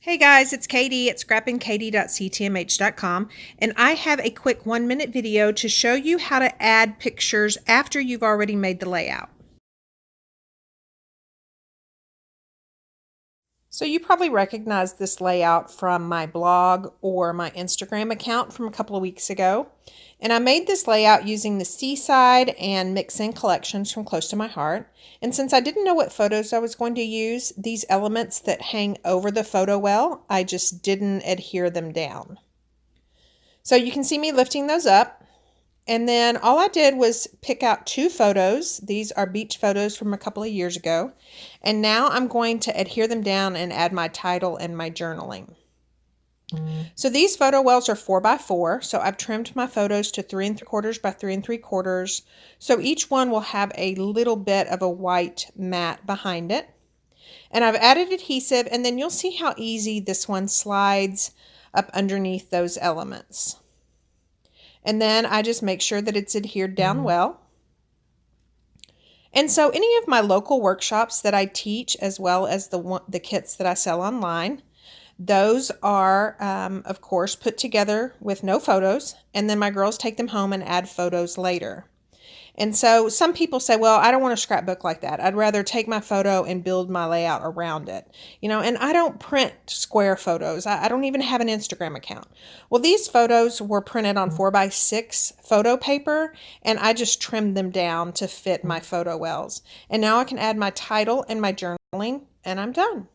Hey guys, it's Katie at scrappingkatie.ctmh.com, and I have a quick 1-minute video to show you how to add pictures after you've already made the layout. So you probably recognize this layout from my blog or my Instagram account from a couple of weeks ago. And I made this layout using the Seaside and Mix In collections from Close to My Heart. And since I didn't know what photos I was going to use, these elements that hang over the photo well, I just didn't adhere them down. So you can see me lifting those up. And then all I did was pick out 2 photos. These are beach photos from a couple of years ago. And now I'm going to adhere them down and add my title and my journaling. So these photo wells are 4x4. So I've trimmed my photos to 3 3/4 by 3 3/4. So each one will have a little bit of a white mat behind it. And I've added adhesive, and then you'll see how easy this one slides up underneath those elements. And then I just make sure that it's adhered down well. And so any of my local workshops that I teach, as well as the kits that I sell online, those are, of course, put together with no photos. And then my girls take them home and add photos later. And so some people say, well, I don't want a scrapbook like that. I'd rather take my photo and build my layout around it. And I don't print square photos. I don't even have an Instagram account. Well, these photos were printed on 4x6 photo paper, and I just trimmed them down to fit my photo wells. And now I can add my title and my journaling, and I'm done.